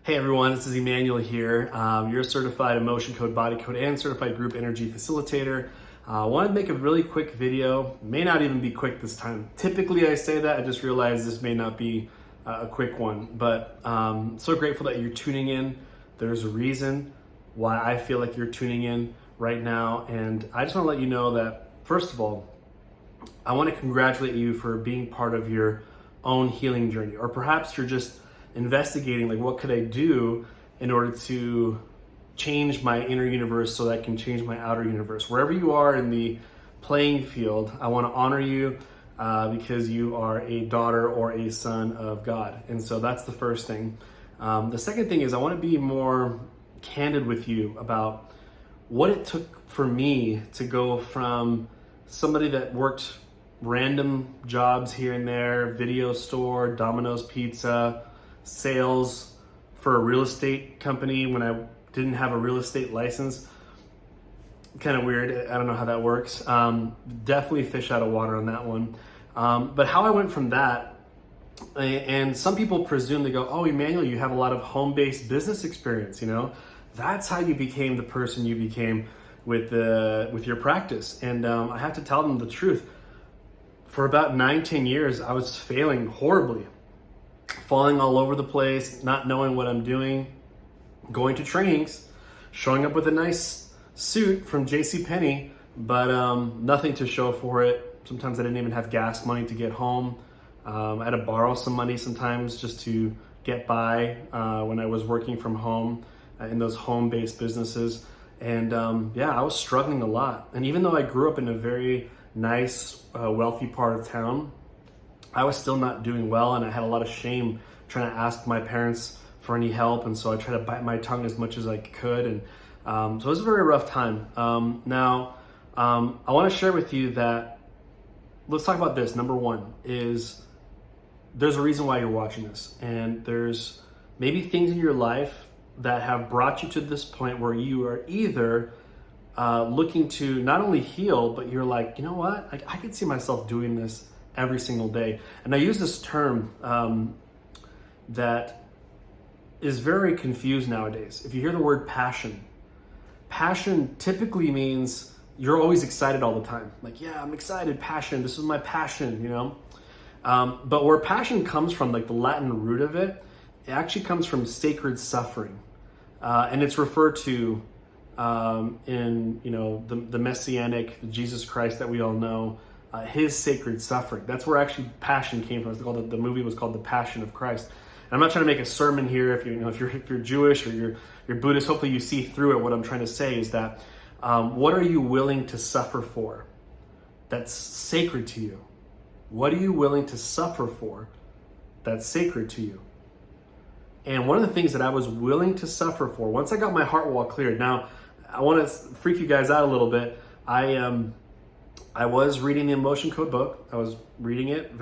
Hey everyone, this is Emmanuel here. You're a certified emotion code, body code, and certified group energy facilitator. I wanted to make a really quick video. May not even be quick this time. Typically I say that, I just realized this may not be a quick one, but so grateful that you're tuning in. There's a reason why I feel like you're tuning in right now, and I just want to let you know that, first of all, I want to congratulate you for being part of your own healing journey, or perhaps you're just investigating, like, what could I do in order to change my inner universe so that I can change my outer universe. Wherever you are in the playing field, I want to honor you because you are a daughter or a son of God. And so that's the first thing. The second thing is I want to be more candid with you about what it took for me to go from somebody that worked random jobs here and there, video store, Domino's Pizza, sales for a real estate company when I didn't have a real estate license. Kind of weird. I don't know how that works. Definitely fish out of water on that one. But how I went from that, and some people presume, they go, oh, Emmanuel, you have a lot of home-based business experience, you know? That's how you became the person you became with your practice. And I have to tell them the truth. For about 9-10 years, I was failing horribly. Falling all over the place, not knowing what I'm doing, going to trainings, showing up with a nice suit from JCPenney, but nothing to show for it. Sometimes I didn't even have gas money to get home. I had to borrow some money sometimes just to get by when I was working from home in those home-based businesses. And yeah, I was struggling a lot. And even though I grew up in a very nice, wealthy part of town, I was still not doing well, and I had a lot of shame trying to ask my parents for any help, and so I tried to bite my tongue as much as I could, and so it was a very rough time. Now, I want to share with you that, let's talk about this. Number one is there's a reason why you're watching this, and there's maybe things in your life that have brought you to this point where you are either looking to not only heal, but you're like, you know what, I could see myself doing this every single day. And I use this term that is very confused nowadays. If you hear the word passion typically means you're always excited all the time. Like, yeah, I'm excited, passion, this is my passion, you know? But where passion comes from, like the Latin root of it, it actually comes from sacred suffering. And it's referred to in, you know, the Messianic Jesus Christ that we all know, his sacred suffering. That's where actually passion came from. It's called, the movie was called The Passion of Christ. And I'm not trying to make a sermon here. If you're Jewish or you're Buddhist, hopefully you see through it. What I'm trying to say is that what are you willing to suffer for that's sacred to you? What are you willing to suffer for that's sacred to you? And one of the things that I was willing to suffer for, once I got my heart wall cleared. Now, I want to freak you guys out a little bit. I was reading the Emotion Code book. I was reading it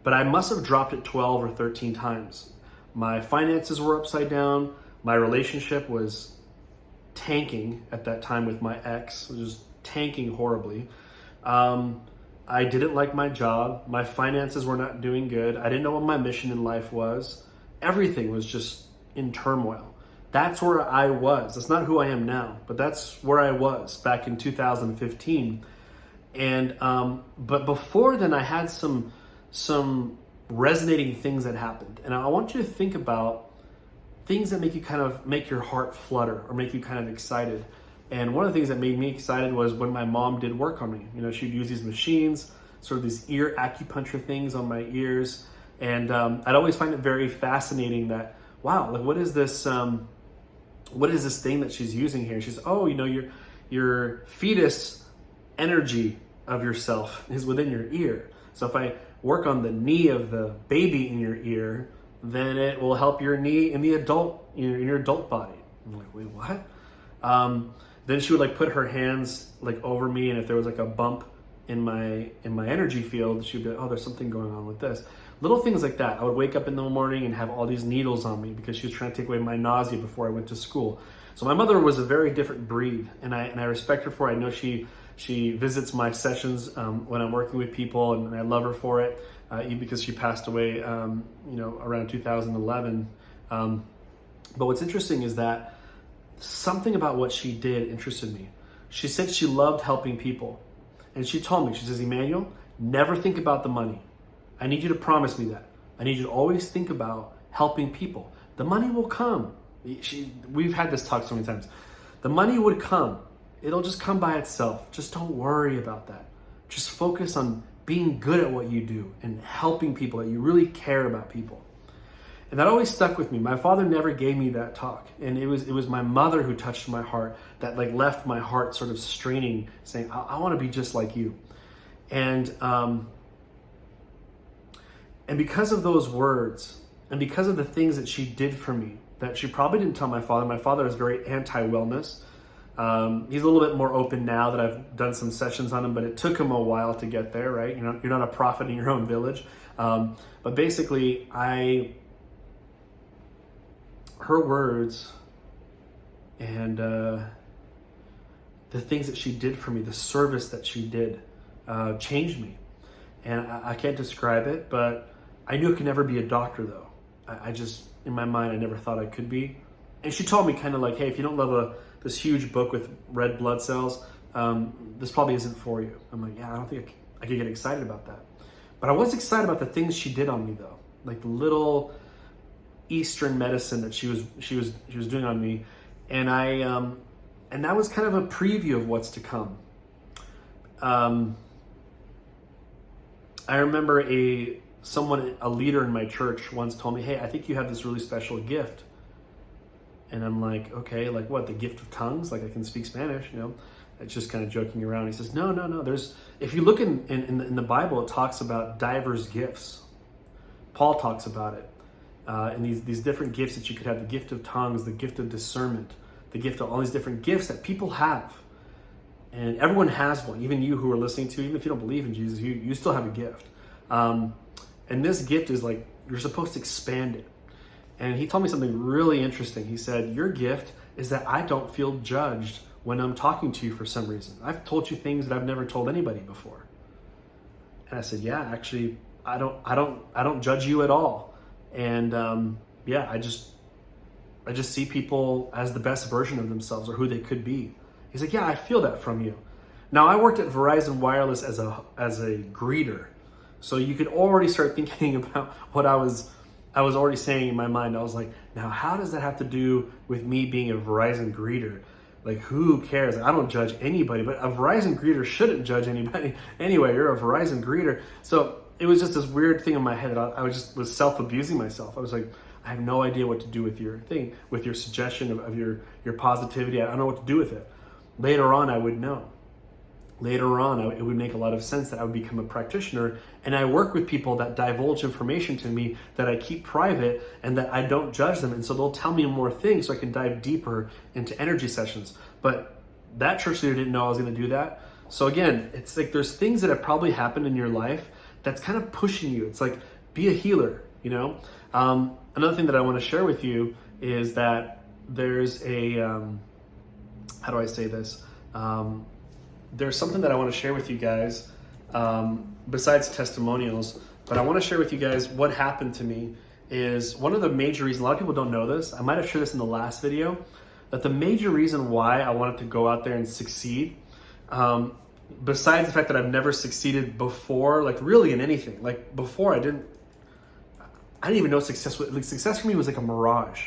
but I must have dropped it 12 or 13 times. My finances were upside down. My relationship was tanking at that time with my ex. It was just tanking horribly. I didn't like my job. My finances were not doing good. I didn't know what my mission in life was. Everything was just in turmoil. That's where I was. That's not who I am now, but that's where I was back in 2015. And but before then, I had some resonating things that happened, and I want you to think about things that make your heart flutter or make you kind of excited. And one of the things that made me excited was when my mom did work on me. You know, she'd use these machines, sort of these ear acupuncture things on my ears, and I'd always find it very fascinating that, wow, like what is this thing that she's using here? She's, oh, you know, your fetus energy of yourself is within your ear. So if I work on the knee of the baby in your ear, then it will help your knee in the adult, in your adult body. I'm like, wait, what? Then she would like put her hands like over me, and if there was like a bump in my energy field, she'd be like, oh, there's something going on with this. Little things like that. I would wake up in the morning and have all these needles on me because she was trying to take away my nausea before I went to school. So my mother was a very different breed, and I respect her for it. I know she visits my sessions when I'm working with people, and I love her for it, even because she passed away, around 2011. But what's interesting is that something about what she did interested me. She said she loved helping people. And she told me, she says, Emmanuel, never think about the money. I need you to promise me that. I need you to always think about helping people. The money will come. We've had this talk so many times. The money would come. It'll just come by itself. Just don't worry about that. Just focus on being good at what you do and helping people, that you really care about people. And that always stuck with me. My father never gave me that talk. And it was my mother who touched my heart, that like left my heart sort of straining, saying, I want to be just like you. And because of those words, and because of the things that she did for me, that she probably didn't tell my father is very anti-wellness. He's a little bit more open now that I've done some sessions on him, but it took him a while to get there, right? You're not a prophet in your own village. But basically, her words and the things that she did for me, the service that she did, changed me. And I can't describe it, but I knew it could never be a doctor, though. I just, in my mind, I never thought I could be. And she told me kind of like, hey, if you don't love this huge book with red blood cells, this probably isn't for you. I'm like, yeah, I don't think I could get excited about that. But I was excited about the things she did on me, though, like the little Eastern medicine that she was doing on me, and and that was kind of a preview of what's to come. I remember a leader in my church once told me, hey, I think you have this really special gift. And I'm like, okay, like what, the gift of tongues? Like I can speak Spanish, It's just kind of joking around. He says, no. If you look in the Bible, it talks about diverse gifts. Paul talks about it. And these different gifts that you could have, the gift of tongues, the gift of discernment, the gift of all these different gifts that people have. And everyone has one, even you who are listening to, even if you don't believe in Jesus, you still have a gift. And this gift is like, you're supposed to expand it. And he told me something really interesting. He said, your gift is that I don't feel judged when I'm talking to you for some reason. I've told you things that I've never told anybody before. And I said, yeah, actually, I don't judge you at all. And I just see people as the best version of themselves or who they could be. He's like, yeah, I feel that from you. Now, I worked at Verizon Wireless as a greeter. So you could already start thinking about what I was already saying in my mind. I was like, now how does that have to do with me being a Verizon greeter? Like, who cares? I don't judge anybody, but a Verizon greeter shouldn't judge anybody. Anyway, you're a Verizon greeter. So it was just this weird thing in my head that I was self-abusing myself. I was like, I have no idea what to do with your thing, with your suggestion of your positivity. I don't know what to do with it. Later on, I would know. Later on, it would make a lot of sense that I would become a practitioner, and I work with people that divulge information to me that I keep private and that I don't judge them, and so they'll tell me more things so I can dive deeper into energy sessions. But that church leader didn't know I was going to do that. So again, it's like there's things that have probably happened in your life that's kind of pushing you. It's like, be a healer, Another thing that I want to share with you is that there's a, how do I say this? There's something that I want to share with you guys besides testimonials, but I want to share with you guys what happened to me is one of the major reasons, a lot of people don't know this, I might have shared this in the last video, that the major reason why I wanted to go out there and succeed, besides the fact that I've never succeeded before, like really in anything, like before I didn't even know success for me was like a mirage.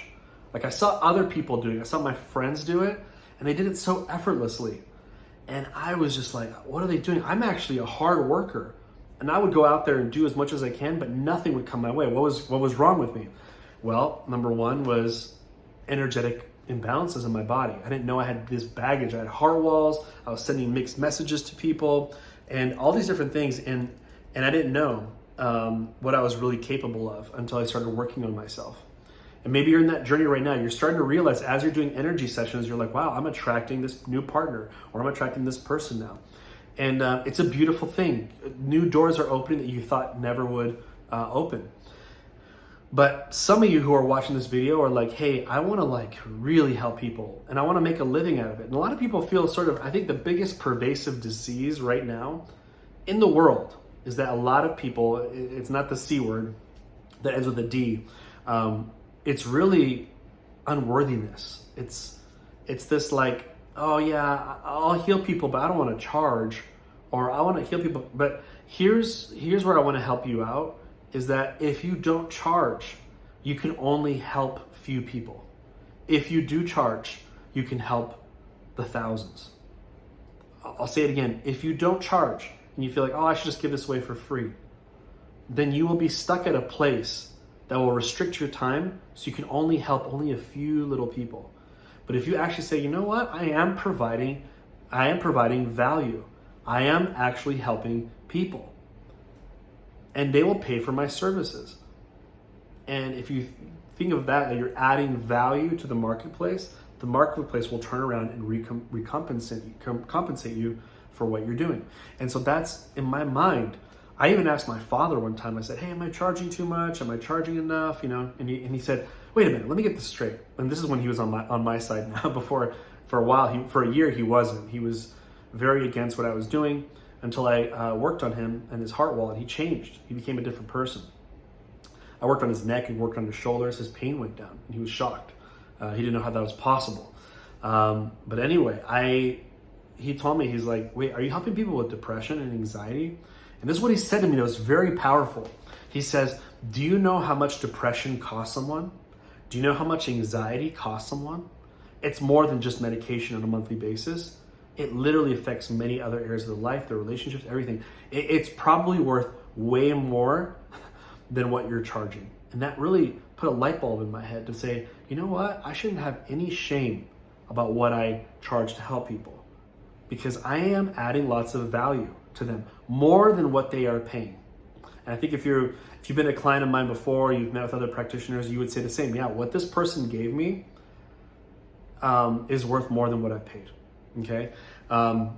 Like I saw other people doing it, I saw my friends do it, and they did it so effortlessly. And I was just like, what are they doing? I'm actually a hard worker. And I would go out there and do as much as I can, but nothing would come my way. What was wrong with me? Well, number one was energetic imbalances in my body. I didn't know I had this baggage. I had heart walls. I was sending mixed messages to people and all these different things. And I didn't know what I was really capable of until I started working on myself. And maybe you're in that journey right now. You're starting to realize as you're doing energy sessions, you're like, wow, I'm attracting this new partner, or I'm attracting this person now. And it's a beautiful thing. New doors are opening that you thought never would open. But some of you who are watching this video are like, hey, I want to like really help people and I want to make a living out of it. And a lot of people feel sort of, I think the biggest pervasive disease right now in the world is that a lot of people, it's not the C word that ends with a D. It's really unworthiness. It's this like, oh yeah, I'll heal people, but I don't want to charge, or I want to heal people. But here's where I want to help you out, is that if you don't charge, you can only help few people. If you do charge, you can help the thousands. I'll say it again. If you don't charge and you feel like, oh, I should just give this away for free, then you will be stuck at a place that will restrict your time, so you can only help only a few little people. But if you actually say, you know what, I am providing value. I am actually helping people, and they will pay for my services. And if you think of that you're adding value to the marketplace will turn around and compensate you for what you're doing. And so that's in my mind. I even asked my father one time, I said, hey, am I charging too much? Am I charging enough? You know, and he said, wait a minute, let me get this straight. And this is when he was on my side now. Before, for a while, for a year, he wasn't. He was very against what I was doing, until I worked on him and his heart wall, and he changed. He became a different person. I worked on his neck and worked on his shoulders. His pain went down, and he was shocked. He didn't know how that was possible. But anyway, he told me, he's like, wait, are you helping people with depression and anxiety? And this is what he said to me that was very powerful. He says, do you know how much depression costs someone? Do you know how much anxiety costs someone? It's more than just medication on a monthly basis. It literally affects many other areas of their life, their relationships, everything. It's probably worth way more than what you're charging. And that really put a light bulb in my head to say, you know what? I shouldn't have any shame about what I charge to help people, because I am adding lots of value to them, more than what they are paying. And I think if you've been a client of mine before, you've met with other practitioners, you would say the same. Yeah, what this person gave me is worth more than what I paid. Okay, but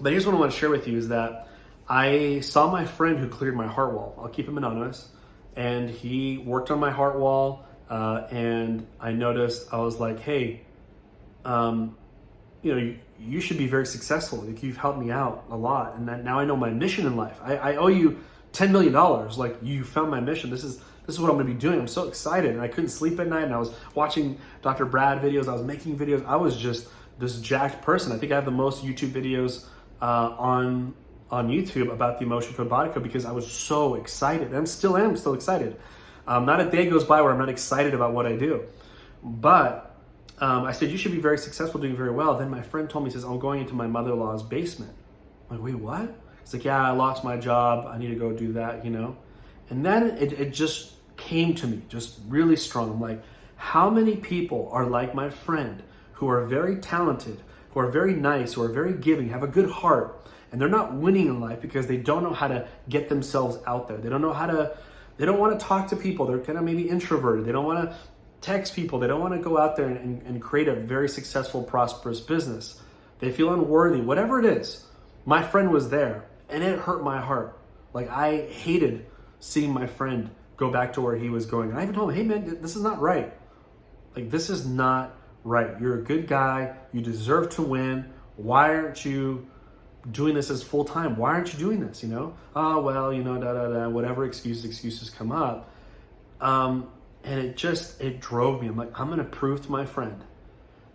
here's what I want to share with you, is that I saw my friend who cleared my heart wall. I'll keep him anonymous. And he worked on my heart wall, and I noticed, I was like, hey, you should be very successful. Like, you've helped me out a lot, and that now I know my mission in life. I owe you $10 million. Like, you found my mission. This is what I'm going to be doing. I'm so excited, and I couldn't sleep at night, and I was watching Dr. Brad videos. I was making videos. I was just this jacked person. I think I have the most YouTube videos on YouTube about the Emotion Code Body Code, because I was so excited. And still excited. Not a day goes by where I'm not excited about what I do. But I said, you should be very successful, doing very well. Then my friend told me, he says, I'm going into my mother-in-law's basement. I'm like, wait, what? He's like, yeah, I lost my job. I need to go do that, you know? And then it just came to me, just really strong. I'm like, how many people are like my friend, who are very talented, who are very nice, who are very giving, have a good heart, and they're not winning in life because they don't know how to get themselves out there. They don't want to talk to people. They're kind of maybe introverted. They don't want to text people. They don't want to go out there and create a very successful, prosperous business. They feel unworthy, whatever it is. My friend was there, and it hurt my heart. Like, I hated seeing my friend go back to where he was going. And I even told him, hey man, this is not right. Like, this is not right. You're a good guy. You deserve to win. Why aren't you doing this as full time? Why aren't you doing this? You know? Oh, well, whatever excuses come up. And it drove me. I'm like, I'm going to prove to my friend.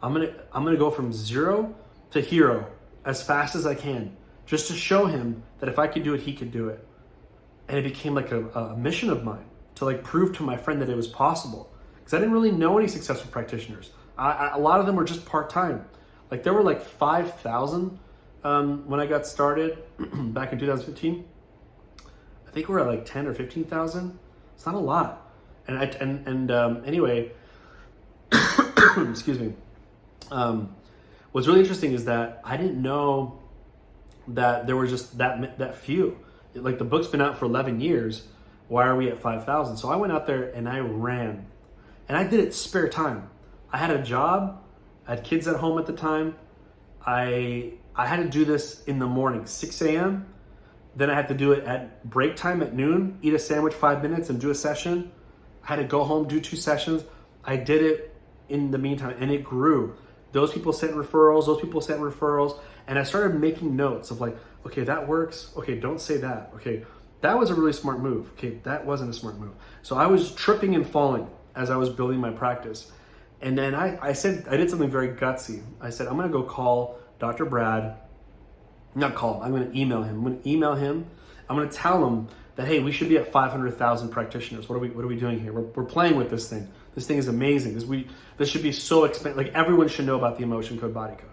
I'm going to go from zero to hero as fast as I can, just to show him that if I could do it, he could do it. And it became like a mission of mine to like prove to my friend that it was possible. Because I didn't really know any successful practitioners. A lot of them were just part-time. Like, there were like 5,000 when I got started back in 2015. I think we're at like 10 or 15,000. It's not a lot. Anyway, excuse me. What's really interesting is that I didn't know that there were just that few. Like, the book's been out for 11 years. Why are we at 5,000? So I went out there and I ran, and I did it spare time. I had a job. I had kids at home at the time. I had to do this in the morning, 6 a.m. Then I had to do it at break time at noon, eat a sandwich 5 minutes and do a session. I had to go home, do 2 sessions. I did it in the meantime, and it grew. Those people sent referrals, and I started making notes of like, okay, that works. Okay, don't say that. Okay, that was a really smart move. Okay, that wasn't a smart move. So I was tripping and falling as I was building my practice. And then I said, I did something very gutsy. I said, I'm gonna go call Dr. Brad, not call him, I'm gonna email him. I'm gonna email him, I'm gonna tell him that, hey, we should be at 500,000 practitioners. What are we doing here? We're playing with this thing. This thing is amazing. This should be so expensive. Like, everyone should know about the emotion code, body code.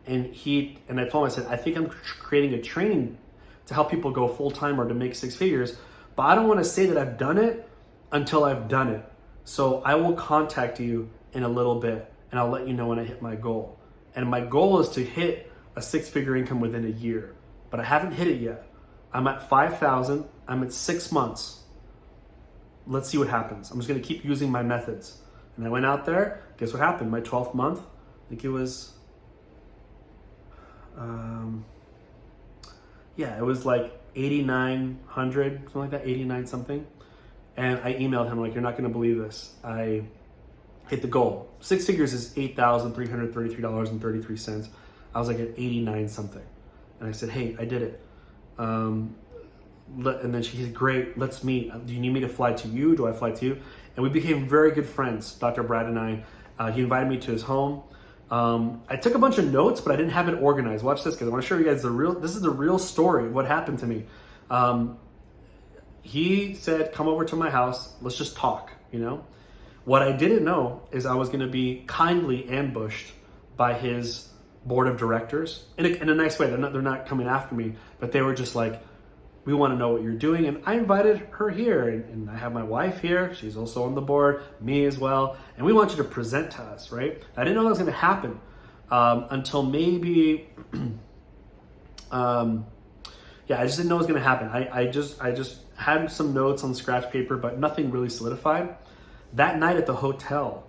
And I told him, I said, I think I'm creating a training to help people go full-time or to make 6 figures, but I don't want to say that I've done it until I've done it. So I will contact you in a little bit and I'll let you know when I hit my goal. And my goal is to hit a 6-figure income within a year, but I haven't hit it yet. I'm at 5,000, I'm at 6 months. Let's see what happens. I'm just gonna keep using my methods. And I went out there, guess what happened? My 12th month, I think it was, it was like 8,900, something like that, 89 something. And I emailed him like, you're not gonna believe this. I hit the goal. 6 figures is $8,333.33. I was like at 89 something. And I said, hey, I did it. And then she said, great, let's meet. Do you need me to fly to you? Do I fly to you? And we became very good friends, Dr. Brad and I. He invited me to his home. I took a bunch of notes, but I didn't have it organized. Watch this, because I want to show you guys this is the real story of what happened to me. He said, come over to my house, let's just talk, you know? What I didn't know is I was gonna be kindly ambushed by his board of directors in a nice way. They're not coming after me, but they were just like, we want to know what you're doing. And I invited her here, and I have my wife here. She's also on the board, me as well. And we want you to present to us, right? I didn't know that was going to happen until maybe, I just didn't know it was going to happen. I just had some notes on scratch paper, but nothing really solidified. That night at the hotel,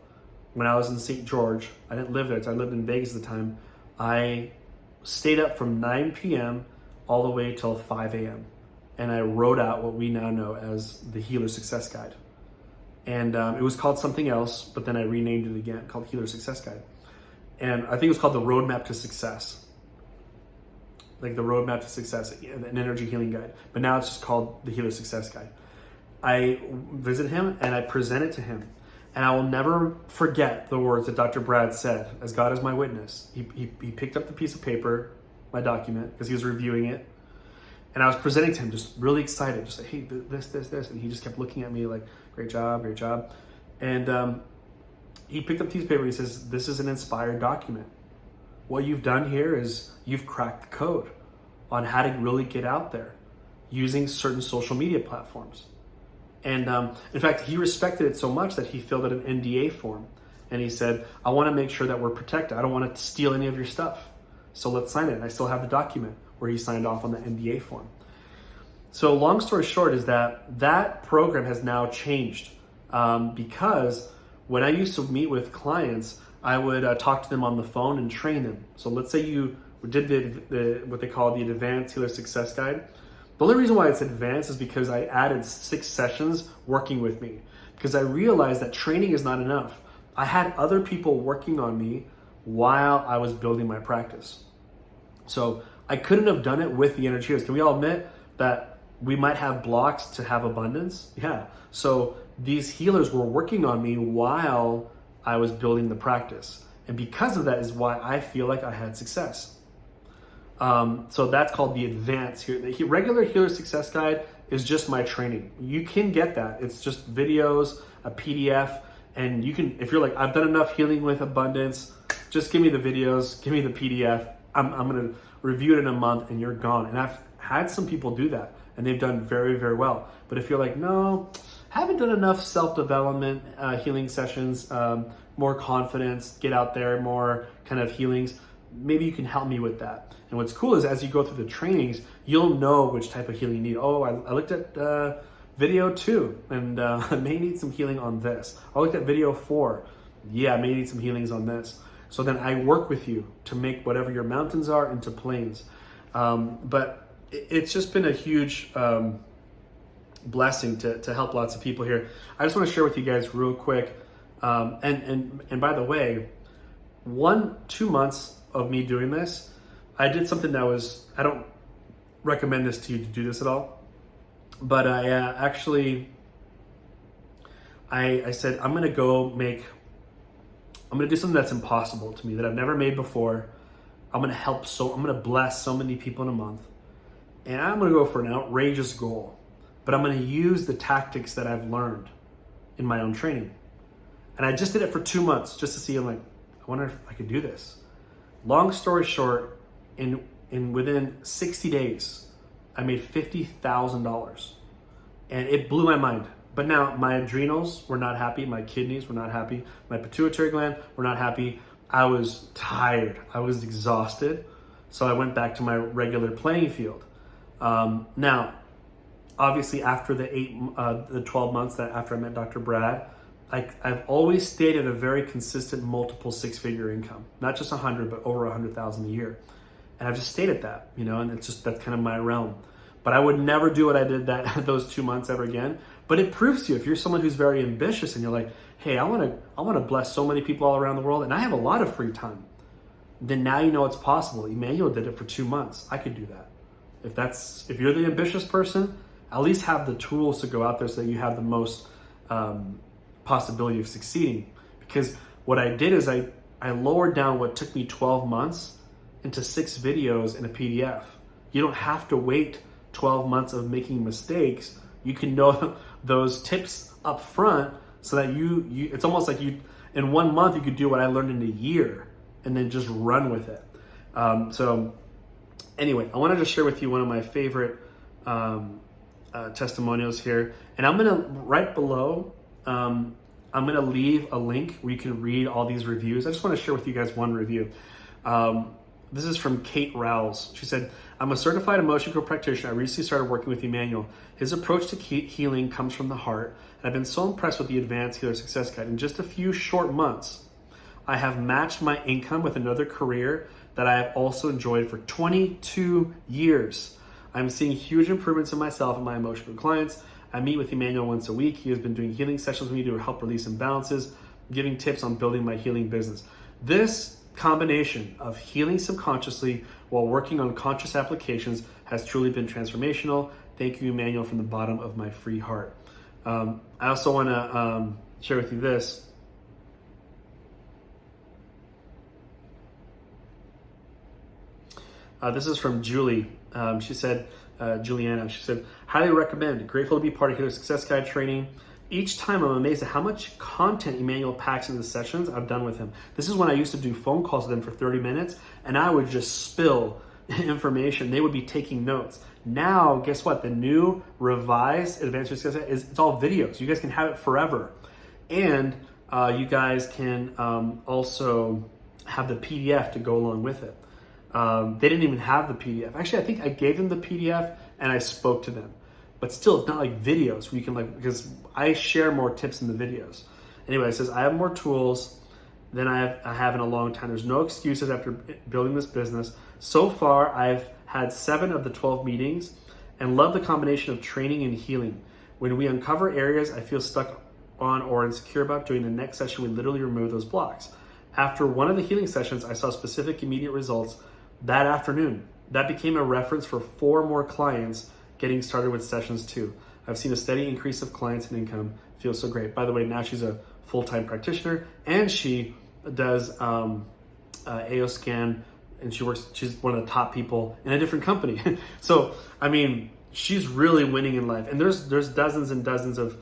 when I was in St. George, I didn't live there. I lived in Vegas at the time. I stayed up from 9 p.m. all the way till 5 a.m. And I wrote out what we now know as the Healer Success Guide. And it was called something else, but then I renamed it again, called Healer Success Guide. And I think it was called the Roadmap to Success. Like the Roadmap to Success, an energy healing guide. But now it's just called the Healer Success Guide. I visited him and I presented to him. And I will never forget the words that Dr. Brad said, as God is my witness. He picked up the piece of paper, my document, because he was reviewing it. And I was presenting to him, just really excited, just like, hey, this. And he just kept looking at me like, great job. And he picked up the piece of paper and he says, this is an inspired document. What you've done here is you've cracked the code on how to really get out there using certain social media platforms. And in fact, he respected it so much that he filled out an NDA form. And he said, I want to make sure that we're protected. I don't want to steal any of your stuff. So let's sign it. And I still have the document where he signed off on the NDA form. So long story short is that program has now changed because when I used to meet with clients, I would talk to them on the phone and train them. So let's say you did the what they call the Advanced Healer Success Guide. The only reason why it's advanced is because I added 6 sessions working with me, because I realized that training is not enough. I had other people working on me while I was building my practice. So I couldn't have done it with the energy healers. Can we all admit that we might have blocks to have abundance? Yeah. So these healers were working on me while I was building the practice. And because of that is why I feel like I had success. So that's called the advanced. The regular Healer Success Guide is just my training. You can get that. It's just videos, a PDF, and you can, if you're like, I've done enough healing with abundance, just give me the videos, give me the PDF. I'm gonna review it in a month and you're gone. And I've had some people do that and they've done very, very well. But if you're like, no, haven't done enough self-development healing sessions, more confidence, get out there, more kind of healings, maybe you can help me with that. And what's cool is as you go through the trainings, you'll know which type of healing you need. Oh, I looked at video 2 and I may need some healing on this. I looked at video 4. Yeah, I may need some healings on this. So then I work with you to make whatever your mountains are into plains. But it's just been a huge blessing to help lots of people here. I just want to share with you guys real quick. And by the way, 2 months of me doing this, I did something that was, I don't recommend this to you to do this at all, but I said, I'm going to go make I'm gonna do something that's impossible to me, that I've never made before. I'm gonna bless so many people in a month. And I'm gonna go for an outrageous goal, but I'm gonna use the tactics that I've learned in my own training. And I just did it for 2 months just to see, I'm like, I wonder if I could do this. Long story short, within 60 days, I made $50,000 and it blew my mind. But now my adrenals were not happy, my kidneys were not happy, my pituitary gland were not happy. I was tired, I was exhausted. So I went back to my regular playing field. Now, obviously after the 12 months that after I met Dr. Brad, I've always stayed at a very consistent multiple six-figure income, not just 100, but over 100,000 a year. And I've just stayed at that, and that's kind of my realm. But I would never do what I did those 2 months ever again. But it proves to you, if you're someone who's very ambitious and you're like, hey, I want to bless so many people all around the world and I have a lot of free time, then now you know it's possible. Emmanuel did it for 2 months. I could do that. If you're the ambitious person, at least have the tools to go out there so that you have the most possibility of succeeding. Because what I did is I lowered down what took me 12 months into 6 videos in a PDF. You don't have to wait 12 months of making mistakes. You can know those tips up front so that it's almost like in 1 month you could do what I learned in a year and then just run with it. So anyway, I wanted to share with you one of my favorite testimonials here. And I'm gonna, right below, I'm gonna leave a link where you can read all these reviews. I just wanna share with you guys one review. This is from Kate Rowles. She said, I'm a certified emotion code practitioner. I recently started working with Emmanuel. His approach to healing comes from the heart. And I've been so impressed with the Advanced Healer Success Guide. In just a few short months, I have matched my income with another career that I have also enjoyed for 22 years. I'm seeing huge improvements in myself and my emotional clients. I meet with Emmanuel once a week. He has been doing healing sessions with me to help release imbalances, giving tips on building my healing business. This combination of healing subconsciously while working on conscious applications has truly been transformational. Thank you, Emmanuel, from the bottom of my free heart. I also want to share with you this. This is from Julie. She said, Juliana, she said, highly recommend. Grateful to be part of Healer Success Guide training. Each time I'm amazed at how much content Emmanuel packs into the sessions I've done with him. This is when I used to do phone calls with him for 30 minutes and I would just spill information. They would be taking notes. Now, guess what? The new revised Advanced Success Guide it's all videos. You guys can have it forever. And you guys can also have the PDF to go along with it. They didn't even have the PDF. Actually, I think I gave them the PDF and I spoke to them. But still, it's not like videos where you can because I share more tips in the videos. Anyway, it says, I have more tools than I have in a long time. There's no excuses after building this business. So far, I've had 7 of the 12 meetings and love the combination of training and healing. When we uncover areas I feel stuck on or insecure about, during the next session, we literally remove those blocks. After one of the healing sessions, I saw specific immediate results that afternoon. That became a reference for 4 more clients getting started with sessions 2. I've seen a steady increase of clients and income. Feels so great. By the way, now she's a full-time practitioner and she does AO scan and she's one of the top people in a different company. So, I mean, she's really winning in life. And there's dozens and dozens of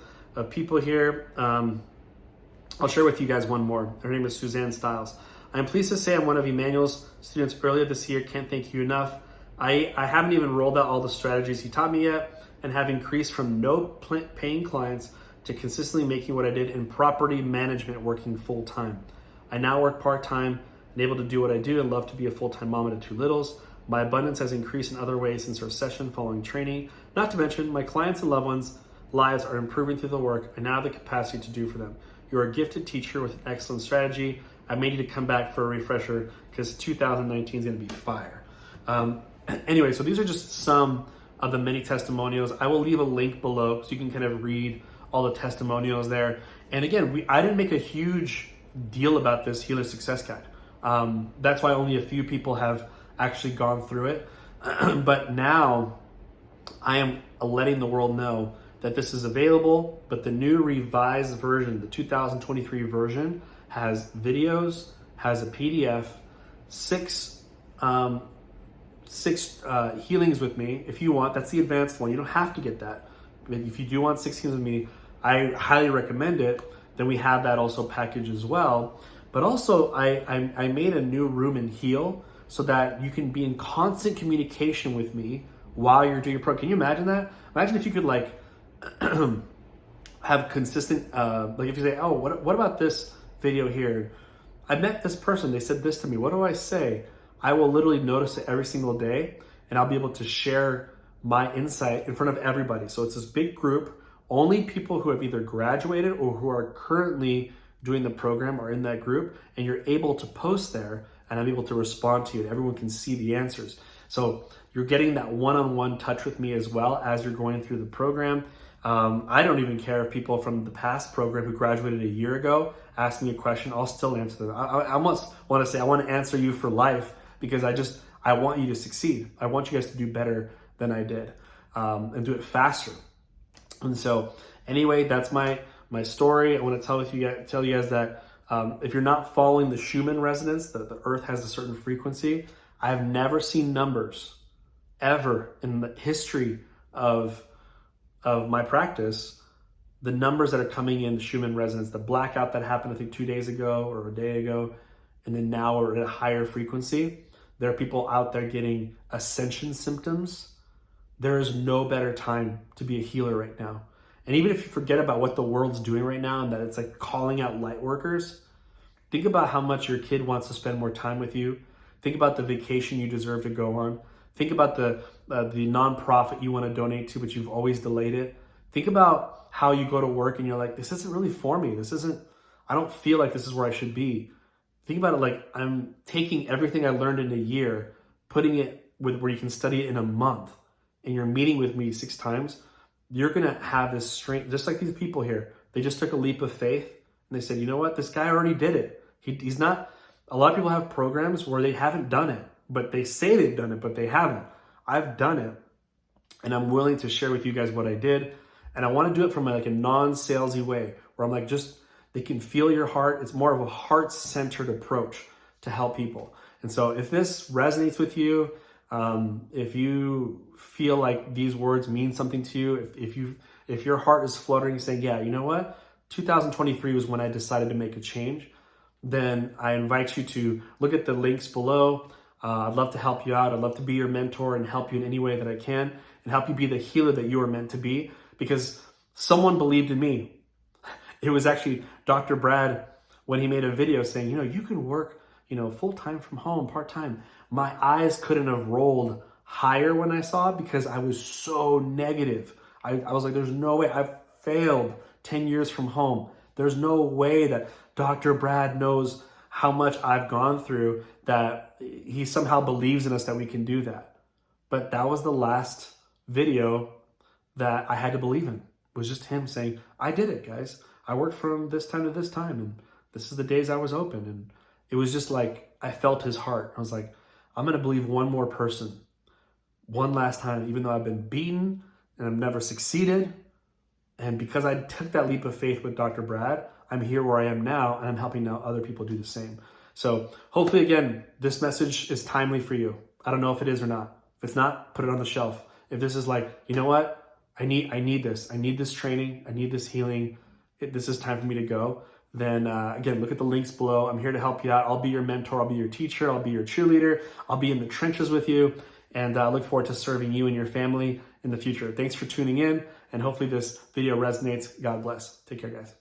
people here. I'll share with you guys one more. Her name is Suzanne Stiles. I'm pleased to say I'm one of Emmanuel's students earlier this year. Can't thank you enough. I haven't even rolled out all the strategies he taught me yet and have increased from no paying clients to consistently making what I did in property management working full time. I now work part time and able to do what I do and love to be a full-time mom of 2 littles. My abundance has increased in other ways since our session following training. Not to mention my clients and loved ones' lives are improving through the work I now have the capacity to do for them. You're a gifted teacher with an excellent strategy. I may need to come back for a refresher because 2019 is going to be fire. Anyway, so these are just some of the many testimonials. I will leave a link below so you can kind of read all the testimonials there. And again, I didn't make a huge deal about this Healer Success Guide. That's why only a few people have actually gone through it. But now I am letting the world know that this is available, but the new revised version, the 2023 version, has videos, has a PDF, six healings with me if you want. That's the advanced one. You don't have to get that. If you do want 6 healings with me, I highly recommend it. Then we have that also packaged as well. But also I made a new room in Heal so that you can be in constant communication with me while you're doing your program. Can you imagine that? Imagine if you could like have consistent, like if you say, oh, what about this video here? I met this person, they said this to me. What do I say? I will literally notice it every single day, and I'll be able to share my insight in front of everybody. So it's this big group, only people who have either graduated or who are currently doing the program are in that group, and you're able to post there, and I'm able to respond to you, and everyone can see the answers. So you're getting that one-on-one touch with me as well as you're going through the program. I don't even care if people from the past program who graduated a year ago ask me a question, I'll still answer them. I almost want to say I want to answer you for life, because I want you to succeed. I want you guys to do better than I did, and do it faster. And so anyway, that's my story. I want to tell you guys that if you're not following the Schumann resonance, the earth has a certain frequency. I have never seen numbers ever in the history of my practice, the numbers that are coming in the Schumann resonance, the blackout that happened, I think 2 days ago or a day ago, and then now we're at a higher frequency. There are people out there getting ascension symptoms. There is no better time to be a healer right now. And even if you forget about what the world's doing right now and that it's like calling out light workers, think about how much your kid wants to spend more time with you. Think about the vacation you deserve to go on. Think about the nonprofit you want to donate to, but you've always delayed it. Think about how you go to work and you're like, this isn't really for me. I don't feel like this is where I should be. Think about it like I'm taking everything I learned in a year, putting it with where you can study it in a month, and you're meeting with me 6 times. You're going to have this strength, just like these people here. They just took a leap of faith and they said, you know what? This guy already did it. He's not, a lot of people have programs where they haven't done it, but they say they've done it, but they haven't. I've done it, and I'm willing to share with you guys what I did. And I want to do it from like a non-salesy way where I'm like, they can feel your heart. It's more of a heart-centered approach to help people. And so if this resonates with you, if you feel like these words mean something to you, if your heart is fluttering saying, yeah, you know what? 2023 was when I decided to make a change, then I invite you to look at the links below. I'd love to help you out. I'd love to be your mentor and help you in any way that I can and help you be the healer that you are meant to be, because someone believed in me. It was actually Dr. Brad when he made a video saying, you can work, full-time from home, part-time. My eyes couldn't have rolled higher when I saw it because I was so negative. I was like, there's no way. I've failed 10 years from home. There's no way that Dr. Brad knows how much I've gone through, that he somehow believes in us that we can do that. But that was the last video that I had to believe in. It was just him saying, I did it, guys. I worked from this time to this time, and this is the days I was open. And it was just like, I felt his heart. I was like, I'm going to believe one more person, one last time, even though I've been beaten and I've never succeeded. And because I took that leap of faith with Dr. Brad, I'm here where I am now, and I'm helping now other people do the same. So hopefully, again, this message is timely for you. I don't know if it is or not. If it's not, put it on the shelf. If this is like, you know what? I need this. I need this training. I need this healing. This is time for me to go. Then again, look at the links below. I'm here to help you out. I'll be your mentor. I'll be your teacher. I'll be your cheerleader. I'll be in the trenches with you. And I look forward to serving you and your family in the future. Thanks for tuning in. And hopefully this video resonates. God bless. Take care, guys.